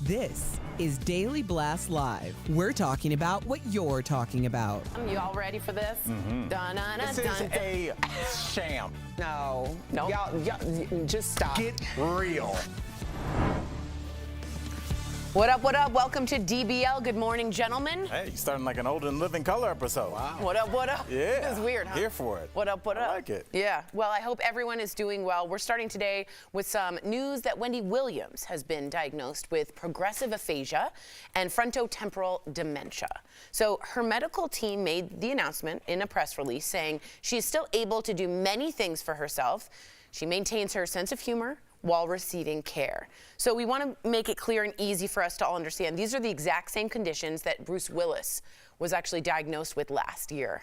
This is Daily Blast Live. We're talking about what you're talking about. You all ready for this? This is a sham. No. Nope. Y'all, just stop. Get real. What up, what up? Welcome to DBL. Good morning, gentlemen. Hey, you're starting like an Old and Living Color episode. Wow. What up, what up? Yeah. This is weird, huh? Here for it. What up, what up? I like it. Yeah. Well, I hope everyone is doing well. We're starting today with some news that Wendy Williams has been diagnosed with progressive aphasia and frontotemporal dementia. So her medical team made the announcement in a press release saying she is still able to do many things for herself. She maintains her sense of humor while receiving care. So we want to make it clear and easy for us to all understand. These are the exact same conditions that Bruce Willis was actually diagnosed with last year.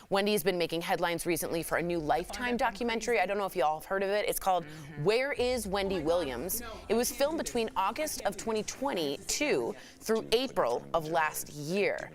Wendy's been making headlines recently for a new Lifetime documentary. I don't know if you all have heard of it. It's called Where is Wendy Williams? It was filmed between August of 2022 through April of last year.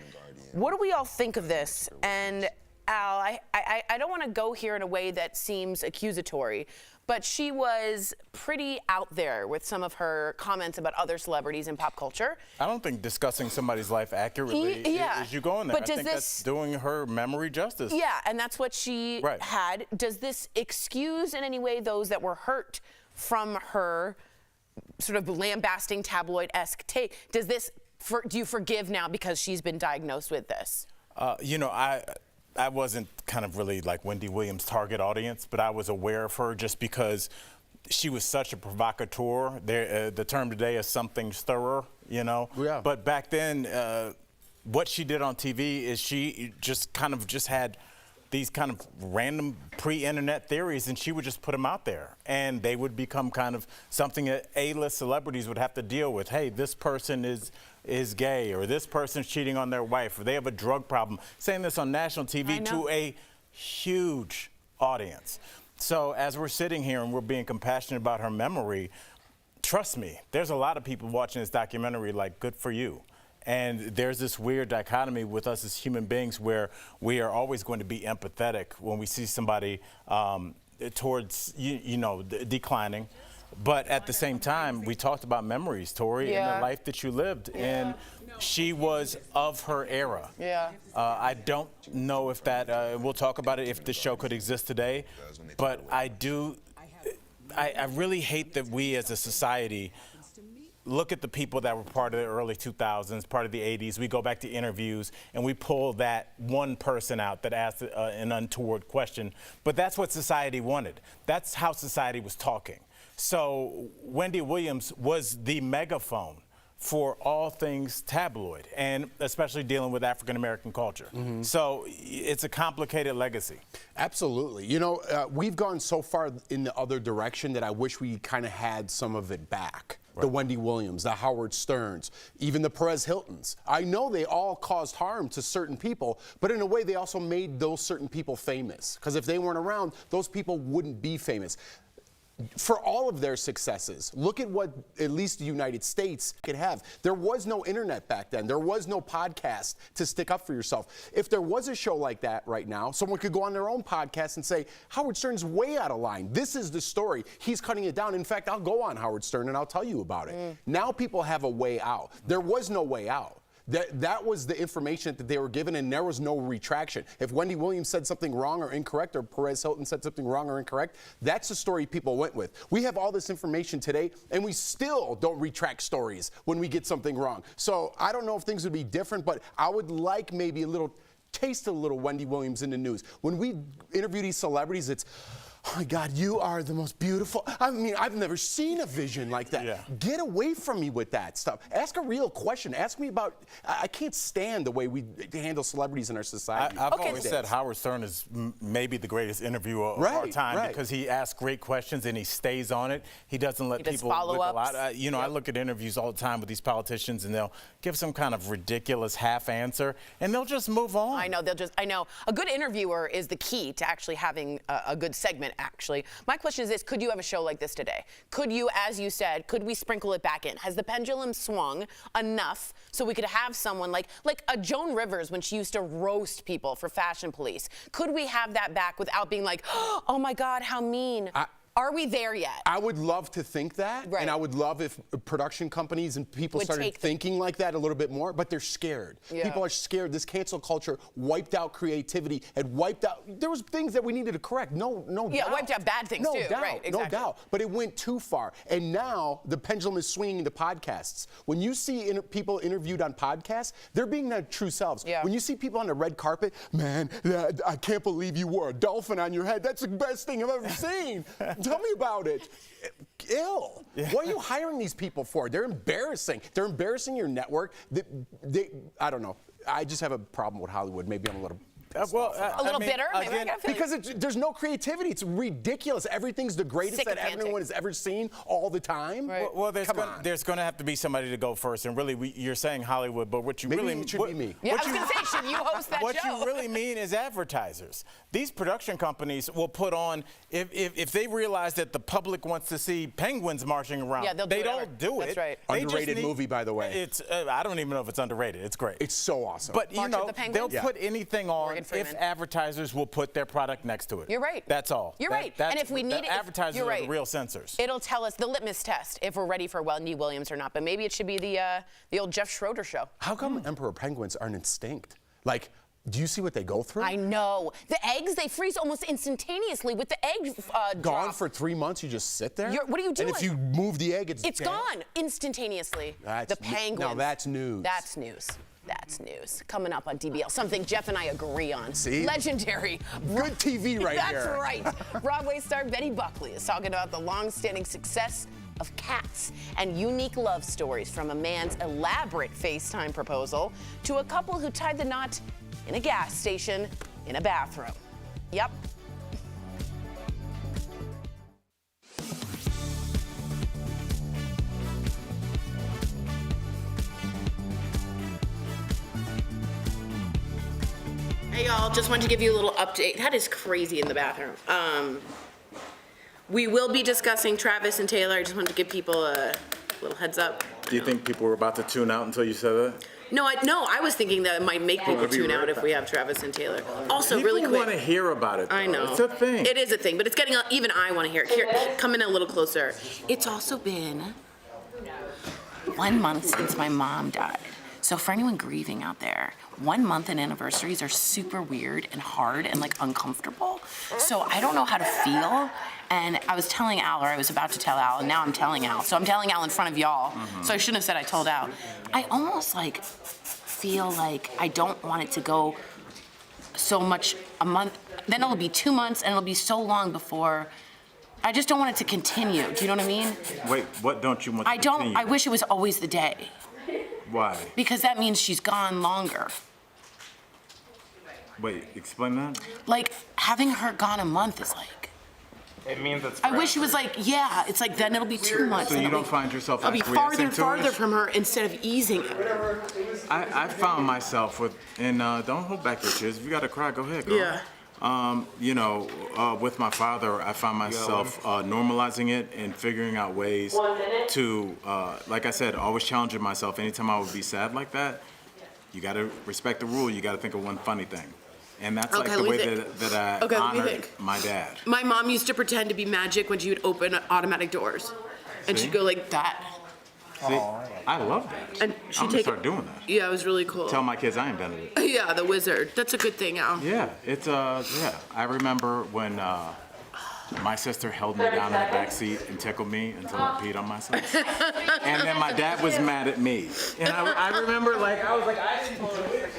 What do we all think of this? And Al, I don't want to go here in a way that seems accusatory, but she was pretty out there with some of her comments about other celebrities in pop culture. I don't think discussing somebody's life accurately is you going there. But I think that's doing her memory justice. Yeah, and that's what she had. Does this excuse in any way those that were hurt from her sort of lambasting tabloid-esque take? Does this, do you forgive now because she's been diagnosed with this? I wasn't kind of really like Wendy Williams' target audience, but I was aware of her just because she was such a provocateur. The term today is something stirrer, you know? Yeah. But back then, what she did on TV is she just had these kind of random pre-internet theories, and she would just put them out there, and they would become kind of something that A-list celebrities would have to deal with. Hey, this person is gay, or this person's cheating on their wife, or they have a drug problem. Saying this on national TV to a huge audience. So as we're sitting here and we're being compassionate about her memory, trust me, there's a lot of people watching this documentary like, good for you. And there's this weird dichotomy with us as human beings where we are always going to be empathetic when we see somebody towards, declining. But at the same time, we talked about memories, Tori, and the life that you lived. And she was of her era. Yeah. I don't know if that, we'll talk about it if the show could exist today. But I really hate that we as a society look at the people that were part of the early 2000s, part of the 80s. We go back to interviews and we pull that one person out that asked an untoward question. But that's what society wanted. That's how society was talking. So Wendy Williams was the megaphone for all things tabloid, and especially dealing with African-American culture. So it's a complicated legacy. Absolutely. You know, we've gone so far in the other direction that I wish we kind of had some of it back. The Wendy Williams, the Howard Sterns, even the Perez Hiltons. I know they all caused harm to certain people, but in a way they also made those certain people famous. Because if they weren't around, those people wouldn't be famous. For all of their successes, look at what at least the United States could have. There was no internet back then. There was no podcast to stick up for yourself. If there was a show like that right now, someone could go on their own podcast and say, Howard Stern's way out of line. This is the story. He's cutting it down. In fact, I'll go on Howard Stern and I'll tell you about it. Now people have a way out. There was no way out. That was the information that they were given, and there was no retraction. If Wendy Williams said something wrong or incorrect, or Perez Hilton said something wrong or incorrect, that's the story people went with. We have all this information today, and we still don't retract stories when we get something wrong. So I don't know if things would be different, but I would like maybe taste a little Wendy Williams in the news. When we interview these celebrities, it's, oh my God, you are the most beautiful. I mean, I've never seen a vision like that. Yeah. Get away from me with that stuff. Ask a real question. Ask me about, I can't stand the way we handle celebrities in our society. I've always said Howard Stern is maybe the greatest interviewer of our time because he asks great questions and he stays on it. He doesn't let people look a lot. I look at interviews all the time with these politicians and they'll give some kind of ridiculous half answer and they'll just move on. I know. A good interviewer is the key to actually having a good segment, actually. My question is this: could you have a show like this today? Could you, as you said, could we sprinkle it back in? Has the pendulum swung enough so we could have someone like a Joan Rivers when she used to roast people for Fashion Police? Could we have that back without being like, oh my God, how mean? Are we there yet? I would love to think that, Right. and I would love if production companies and people started thinking like that a little bit more, but they're scared. Yeah. People are scared. This cancel culture wiped out creativity and wiped out, there was things that we needed to correct, no doubt. Yeah, wiped out bad things too, doubt, right, No exactly. doubt, but it went too far. And now the pendulum is swinging to podcasts. When you see people interviewed on podcasts, they're being their true selves. Yeah. When you see people on the red carpet, man, I can't believe you wore a dolphin on your head. That's the best thing I've ever seen. Tell me about it. Ill. Yeah. What are you hiring these people for? They're embarrassing. They're embarrassing your network. I don't know. I just have a problem with Hollywood. Maybe I'm a little... a little bitter? Maybe Again, because there's no creativity. It's ridiculous. Everything's the greatest that everyone has ever seen all the time. Right. Well, there's going to have to be somebody to go first. And really, you're saying Hollywood, but what you Maybe really... it should be me. Yeah, I was going to say, should you host that what show? What you really mean is advertisers. These production companies will put on, if they realize that the public wants to see penguins marching around, yeah, they don't do it. That's right. Underrated movie, by the way. It's I don't even know if it's underrated. It's great. It's so awesome. But, you know, they'll put anything on if advertisers will put their product next to it. You're right. That's all. You're right. And if we need it, advertisers are the real censors. It'll tell us the litmus test if we're ready for Wendy Williams or not. But maybe it should be the old Jeff Schroeder show. How come emperor penguins aren't extinct? Like, do you see what they go through? I know. The eggs, they freeze almost instantaneously with the egg Gone drop. for 3 months, you just sit there? What are you doing? And if you move the egg, it's gone instantaneously. The penguins. Now that's news. That's news. That's news. Coming up on DBL, something Jeff and I agree on. See? Legendary. Good TV right That's here. That's right. Broadway star Betty Buckley is talking about the long-standing success of cats and unique love stories, from a man's elaborate FaceTime proposal to a couple who tied the knot in a gas station in a bathroom. Yep. Hey y'all, just wanted to give you a little update. That is crazy in the bathroom. We will be discussing Travis and Taylor. I just wanted to give people a little heads up. Do you think people were about to tune out until you said that? No, I was thinking that it might make people tune out if we have Travis and Taylor. Also, really quick. People want to hear about it, though. I know. It's a thing. It is a thing, but it's getting, even I want to hear it. Here, come in a little closer. It's also been 1 month since my mom died. So for anyone grieving out there, 1 month and anniversaries are super weird and hard and like uncomfortable. So I don't know how to feel. And I was telling Al, or I was about to tell Al, and now I'm telling Al. So I'm telling Al in front of y'all. So I shouldn't have said I told Al. I almost like feel like I don't want it to go so much a month. Then it'll be 2 months and it'll be so long before. I just don't want it to continue. Do you know what I mean? Wait, what don't you want to continue? I wish it was always the day. Why? Because that means she's gone longer. Wait, explain that. Like, having her gone a month is like... It means it's I wish it was like, yeah, it's like then it'll be 2 months. So you don't find yourself I'll be farther and farther from her instead of easing it. I found myself with, and don't hold back your tears. If you got to cry, go ahead, girl. Yeah. You know, with my father, I found myself normalizing it and figuring out ways to, like I said, always challenging myself. Anytime I would be sad like that, you got to respect the rule. You got to think of one funny thing. And that's like the way that I honored my dad. My mom used to pretend to be magic when she would open automatic doors. And she'd go like that. See, I love that. And I'm gonna start doing that. Yeah, it was really cool. Tell my kids I invented it. Yeah, the wizard. That's a good thing, Al. Yeah, it's yeah. I remember when my sister held me down in the back seat and tickled me until I peed on myself. And then my dad was mad at me. And I remember, like, I was like, I didn't pull it.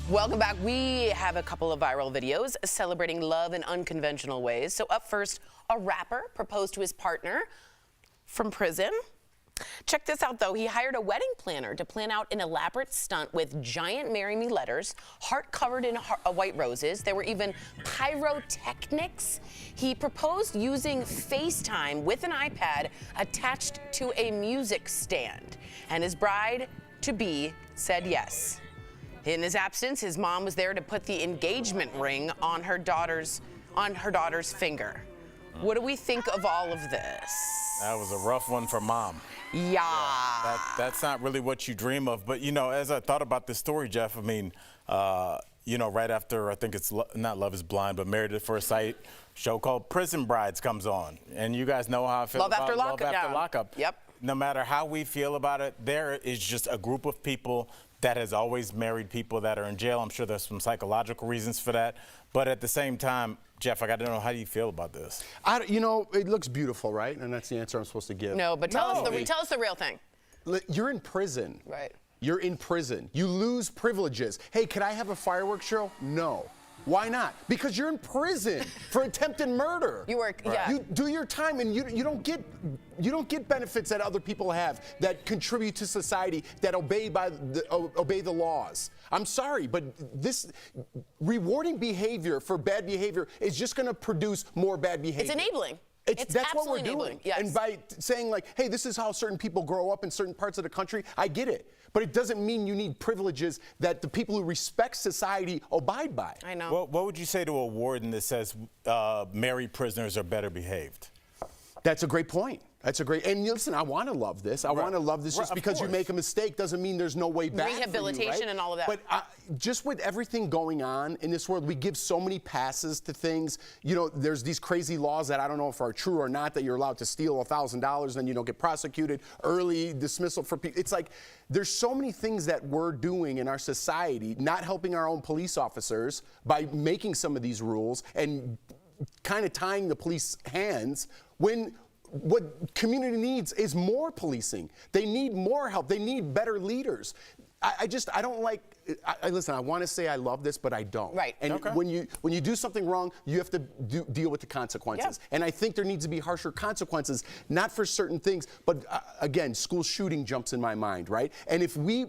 Welcome back. We have a couple of viral videos celebrating love in unconventional ways. So up first, a rapper proposed to his partner from prison. Check this out, though. He hired a wedding planner to plan out an elaborate stunt with giant "Marry Me" letters, heart covered in white roses. There were even pyrotechnics. He proposed using FaceTime with an iPad attached to a music stand, and his bride-to-be said yes. In his absence, his mom was there to put the engagement ring on her daughter's finger. What do we think of all of this? That was a rough one for mom. Yeah. That's not really what you dream of. But, you know, as I thought about this story, Jeff, I mean, you know, right after, I think it's not Love is Blind, but Married at First Sight, show called Prison Brides comes on. And you guys know how I feel Love about After Lockup. Love After Yeah. Lockup. Yep. No matter how we feel about it, there is just a group of people that has always married people that are in jail. I'm sure there's some psychological reasons for that. But at the same time, Jeff, I got to know, how do you feel about this? You know, it looks beautiful, right? And that's the answer I'm supposed to give. No, but tell us the real thing. You're in prison. Right. You're in prison. You lose privileges. Hey, could I have a fireworks show? No. Why not? Because you're in prison for attempted murder. You work, yeah. You do your time, and you don't get benefits that other people have that contribute to society, that obey the laws. I'm sorry, but this rewarding behavior for bad behavior is just going to produce more bad behavior. It's enabling. That's what we're doing. Yes. And by saying, like, hey, this is how certain people grow up in certain parts of the country, I get it. But it doesn't mean you need privileges that the people who respect society abide by. I know. What would you say to a warden that says married prisoners are better behaved? That's a great point. That's a great, and listen, I want to love this. I want to love this. Just because you make a mistake doesn't mean there's no way back. Rehabilitation for you, right? and all of that. But just with everything going on in this world, we give so many passes to things. You know, there's these crazy laws that I don't know if are true or not, that you're allowed to steal $1,000 and you don't get prosecuted, early dismissal for people. It's like there's so many things that we're doing in our society, not helping our own police officers by making some of these rules and kind of tying the police hands, when what community needs is more policing. They need more help. They need better leaders. I don't like, listen, I want to say I love this, but I don't. Right. And when you do something wrong, you have to deal with the consequences. Yep. And I think there needs to be harsher consequences, not for certain things, but again, school shooting jumps in my mind, right? And if we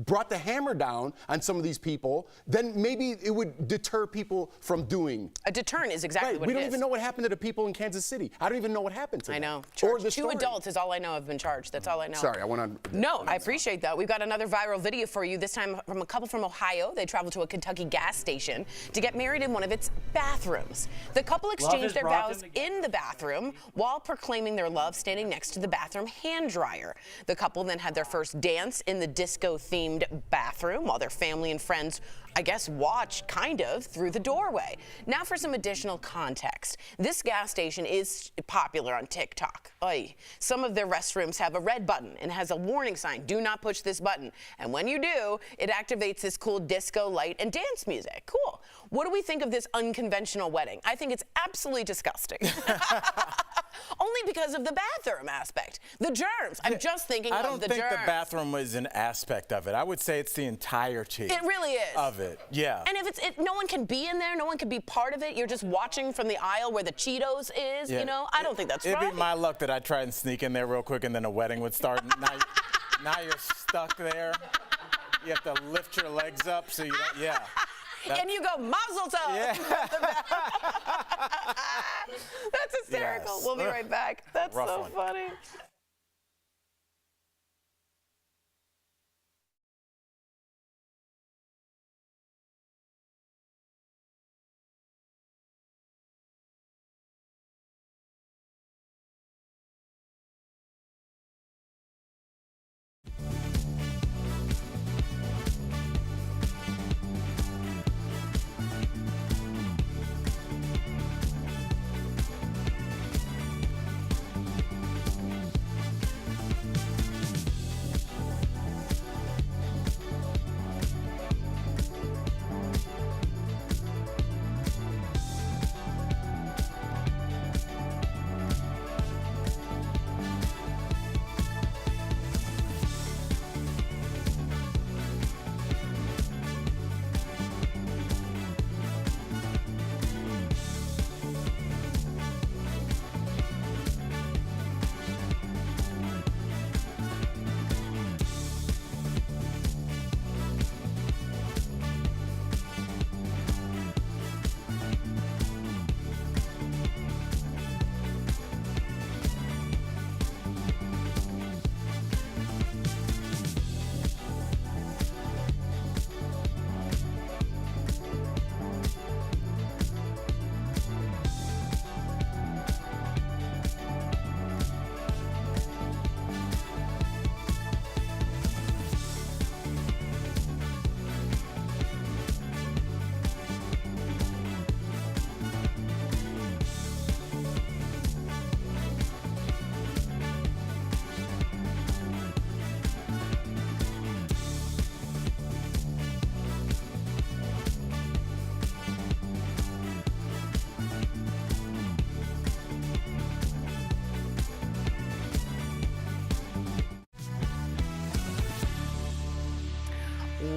brought the hammer down on some of these people, then maybe it would deter people from doing. A deterrent is exactly what it is. We don't even know what happened to the people in Kansas City. I don't even know what happened to them. I know. Or the Two story. adults is all I know have been charged. That's all I know. Sorry, I went on. No, I appreciate that. We've got another viral video for you, this time from a couple from Ohio. They traveled to a Kentucky gas station to get married in one of its bathrooms. The couple exchanged their vows in the bathroom while proclaiming their love standing next to the bathroom hand dryer. The couple then had their first dance in the disco-themed bathroom while their family and friends, I guess, watched kind of through the doorway. Now for some additional context. This gas station is popular on TikTok. Oy. Some of their restrooms have a red button and has a warning sign, do not push this button. And when you do, it activates this cool disco light and dance music. Cool. What do we think of this unconventional wedding? I think it's absolutely disgusting. Only because of the bathroom aspect. The germs. I'm just thinking of the germs. I don't think the bathroom is an aspect of it. I would say it's the entirety. It really is. Of it, yeah. And if no one can be in there, no one can be part of it. You're just watching from the aisle where the Cheetos is, you know? I don't think that's right. It'd be my luck that I try and sneak in there real quick and then a wedding would start. Now you're stuck there. You have to lift your legs up so you don't, yeah. And you go, mazel tov. Yeah. That's hysterical. Yes. We'll be right back. That's Rough so one. funny.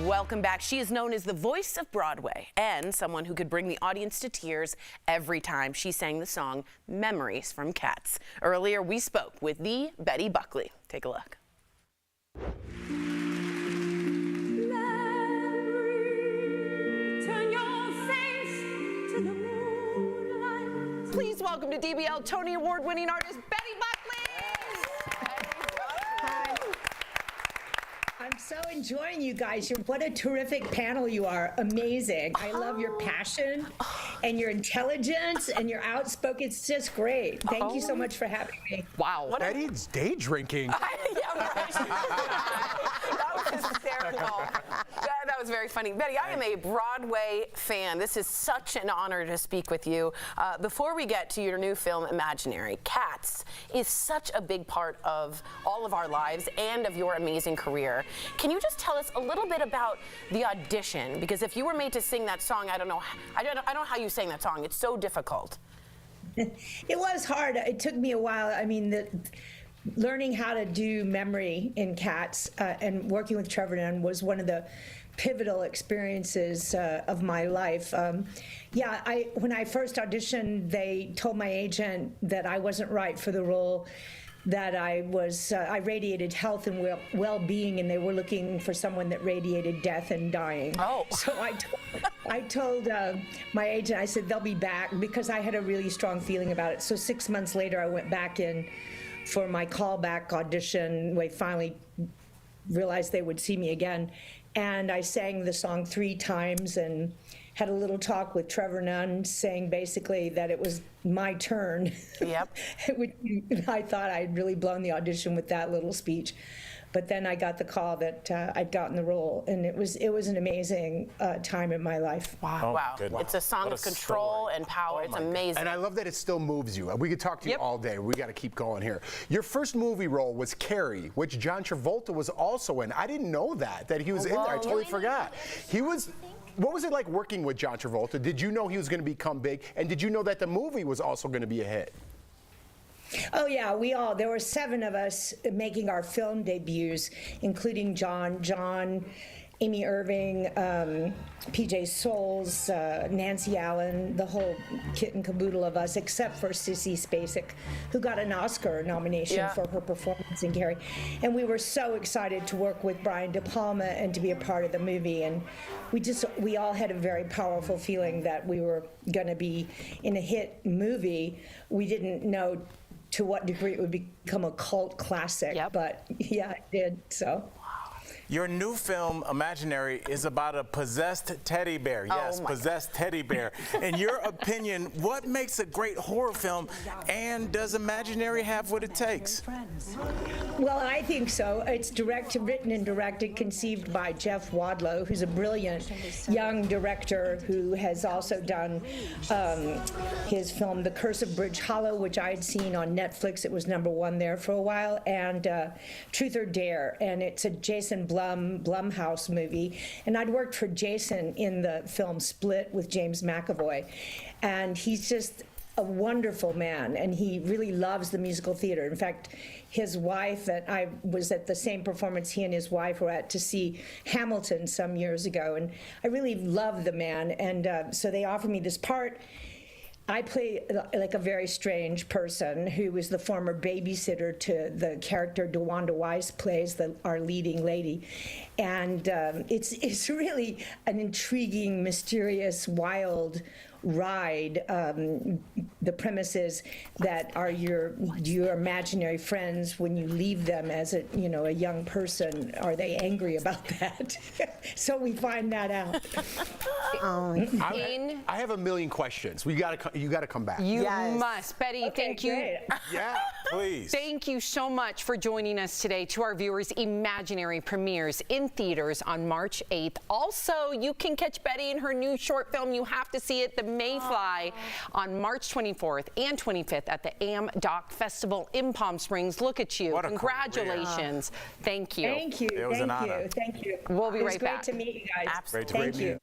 Welcome back. She is known as the voice of Broadway and someone who could bring the audience to tears every time she sang the song Memories from Cats. Earlier, we spoke with the Betty Buckley. Take a look. Please welcome to DBL Tony Award-winning artist Betty Buckley. Hi. I'm so enjoying you guys. What a terrific panel you are. Amazing. I love your passion and your intelligence and your outspoken. It's just great. Thank you so much for having me. Wow. Betty's day drinking. Yeah, right. That was hysterical. That was very funny. Betty, I am a Broadway fan. This is such an honor to speak with you. Before we get to your new film, Imaginary, Cats is such a big part of all of our lives and of your amazing career. Can you just tell us a little bit about the audition? Because if you were made to sing that song, I don't know how you sang that song. It's so difficult. It was hard. It took me a while. I mean, learning how to do memory in Cats and working with Trevor Nunn was one of the pivotal experiences of my life. When I first auditioned, they told my agent that I wasn't right for the role, that I radiated health and well-being, and they were looking for someone that radiated death and dying. Oh. So I told my agent, I said, they'll be back, because I had a really strong feeling about it. So 6 months later, I went back in for my callback audition. We finally realized they would see me again. And I sang the song 3 times and had a little talk with Trevor Nunn, saying basically that it was my turn. Yep. I thought I'd really blown the audition with that little speech. But then I got the call that I'd gotten the role, and it was an amazing time in my life. Wow. Oh, Wow. goodness. It's a song of control and power. It's amazing. And I love that it still moves you. We could talk to you all day. We got to keep going here. Your first movie role was Carrie, which John Travolta was also in. I didn't know that he was in there. I totally forgot. What was it like working with John Travolta? Did you know he was going to become big? And did you know that the movie was also going to be a hit? Oh yeah, there were 7 of us making our film debuts, including John, Amy Irving, PJ Souls, Nancy Allen, the whole kit and caboodle of us, except for Sissy Spacek, who got an Oscar nomination for her performance in Carrie. And we were so excited to work with Brian De Palma and to be a part of the movie. And we all had a very powerful feeling that we were going to be in a hit movie. We didn't know to what degree it would become a cult classic, but yeah, it did, so. Your new film, Imaginary, is about a possessed teddy bear. Yes, possessed teddy bear. In your opinion, what makes a great horror film, and does Imaginary have what it takes? Well, I think so. It's written and directed, conceived by Jeff Wadlow, who's a brilliant young director who has also done his film, The Curse of Bridge Hollow, which I had seen on Netflix. It was #1 there for a while, and Truth or Dare, and it's a Jason Blumhouse movie. And I'd worked for Jason in the film Split with James McAvoy, and he's just a wonderful man, and he really loves the musical theater. In fact, his wife, I was at the same performance he and his wife were at to see Hamilton some years ago, and I really love the man, and so they offered me this part. I play like a very strange person who was the former babysitter to the character DeWanda Wise plays, our leading lady. And it's really an intriguing, mysterious, wild ride. The premise is that are your imaginary friends, when you leave them as a young person, are they angry about that? So we find that out. I have a million questions. You got to come back. You must. Betty, thank you. Great. Yeah, please. Thank you so much for joining us today. To our viewers, Imaginary premieres in theaters on March 8th. Also, you can catch Betty in her new short film, You Have to See It, The Mayfly, on March 24th and 25th at the Doc Festival in Palm Springs. Look at you. What a Congratulations. Thank you. Thank you. It was an honor. Thank you. We'll be right It was back. great to meet you guys. Absolutely. Great to Thank meet you.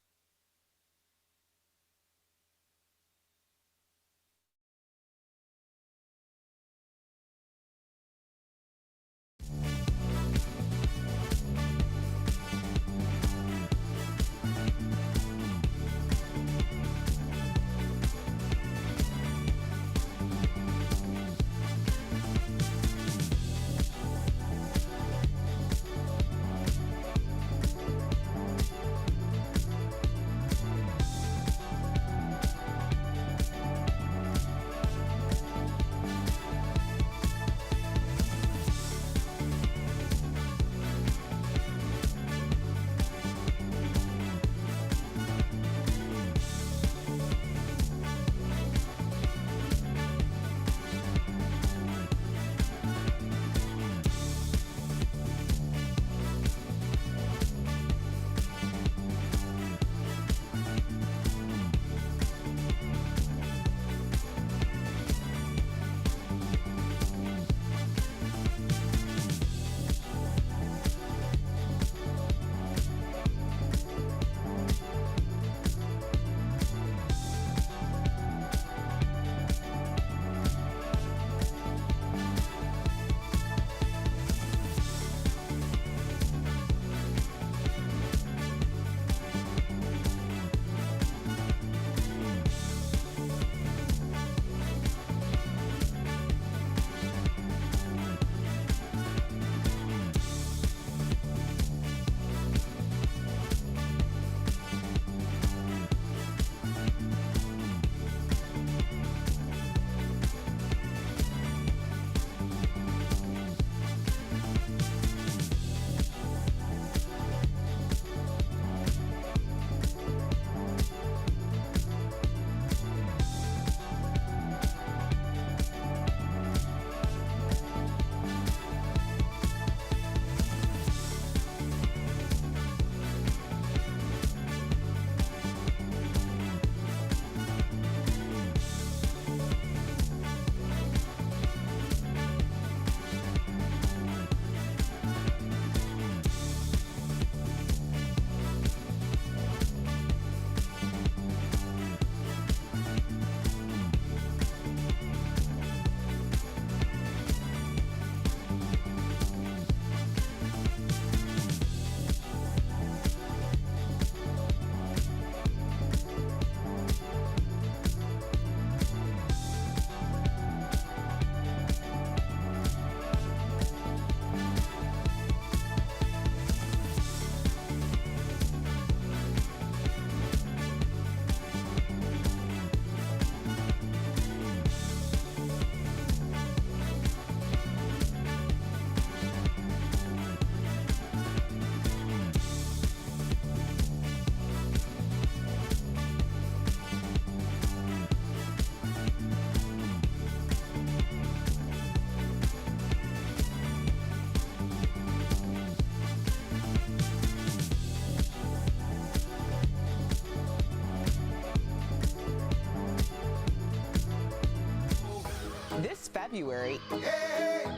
February,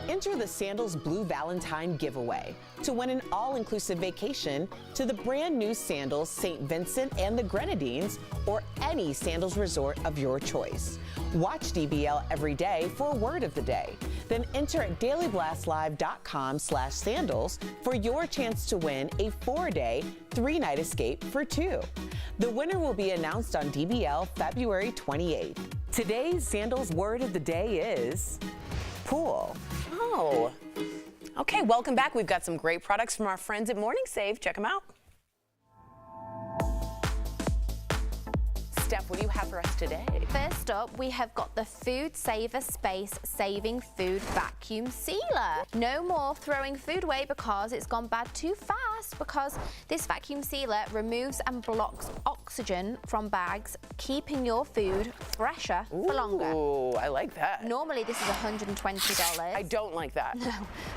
enter the Sandals Blue Valentine giveaway to win an all-inclusive vacation to the brand new Sandals St. Vincent and the Grenadines or any Sandals resort of your choice. Watch DBL every day for a word of the day. Then enter at dailyblastlive.com/sandals for your chance to win a 4-day, 3-night escape for 2. The winner will be announced on DBL February 28th. Today's Sandals word of the day is pool. Oh. Okay, welcome back. We've got some great products from our friends at Morning Save. Check them out. Steph, what do you have for us today? First up, we have got the Food Saver Space Saving Food Vacuum Sealer. No more throwing food away because it's gone bad too fast, because this vacuum sealer removes and blocks oxygen from bags, keeping your food fresher for longer. Ooh, I like that. Normally this is $120. I don't like that. No,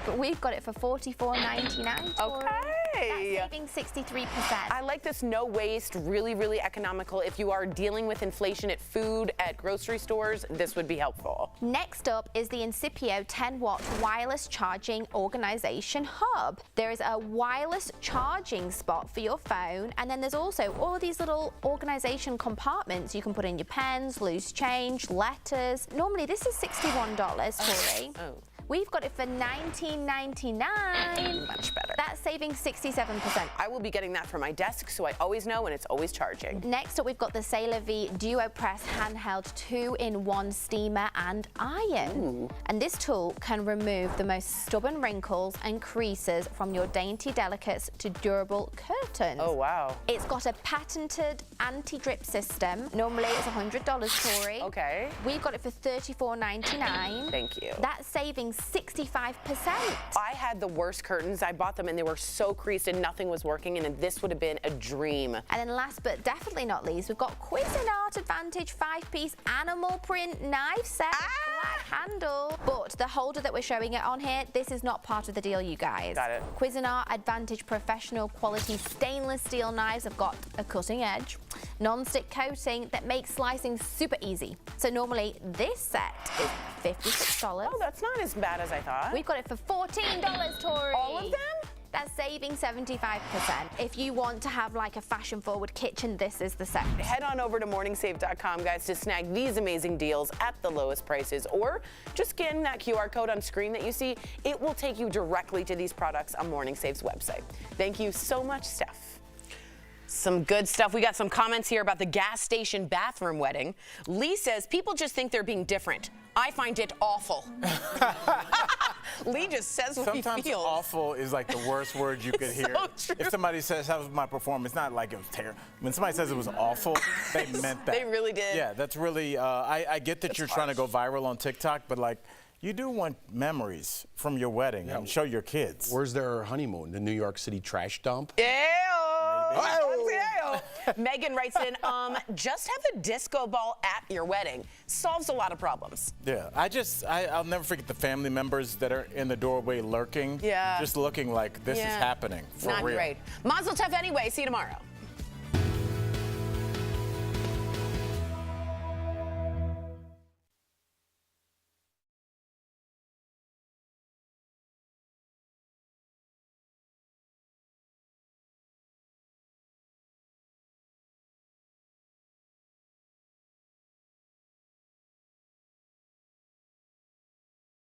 but we've got it for $44.99. Okay. That's saving 63%. I like this no waste, really, really economical. If you are dealing with inflation at food at grocery stores, this would be helpful. Next up is the Incipio 10-watt wireless charging organization hub. There is a wireless charging spot for your phone, and then there's also all of these little organization compartments you can put in your pens, loose change, letters. Normally this is $61, Tori. Oh. We've got it for $19.99. Much better. That's saving 67%. I will be getting that for my desk, so I always know when it's always charging. Next up, we've got the Sailor V Duo Press handheld 2-in-1 steamer and iron. Ooh. And this tool can remove the most stubborn wrinkles and creases from your dainty delicates to durable curtains. Oh, wow. It's got a patented anti-drip system. Normally it's $100, Tori. Okay. We've got it for $34.99. Thank you. That's saving 65%. I had the worst curtains. I bought them and they were so creased and nothing was working, and this would have been a dream. And then last but definitely not least, we've got Cuisinart Advantage 5-piece animal print knife set with black handle. But the holder that we're showing it on here, this is not part of the deal, you guys. Got it. Cuisinart Advantage professional quality stainless steel knives have got a cutting edge, non-stick coating that makes slicing super easy. So normally this set is $56. Oh, that's not as bad as I thought. We've got it for $14, Tori. All of them? That's saving 75%. If you want to have like a fashion-forward kitchen, this is the set. Head on over to morningsave.com, guys, to snag these amazing deals at the lowest prices, or just scan that QR code on screen that you see. It will take you directly to these products on Morning Save's website. Thank you so much, Steph. Some good stuff. We got some comments here about the gas station bathroom wedding. Lee says, people just think they're being different. I find it awful. Lee just says what he feels. Sometimes awful is like the worst word you could hear. So true. If somebody says, how was my performance? It's not like it was terrible. When somebody says it was awful, they meant that. They really did. Yeah, that's really, I get that you're trying to go viral on TikTok, but like, you do want memories from your wedding and show your kids. Where's their honeymoon? The New York City trash dump? Megan writes in, just have a disco ball at your wedding. Solves a lot of problems. Yeah, I'll never forget the family members that are in the doorway lurking. Yeah. Just looking like this is happening for Not real. great. Mazel tov anyway. See you tomorrow.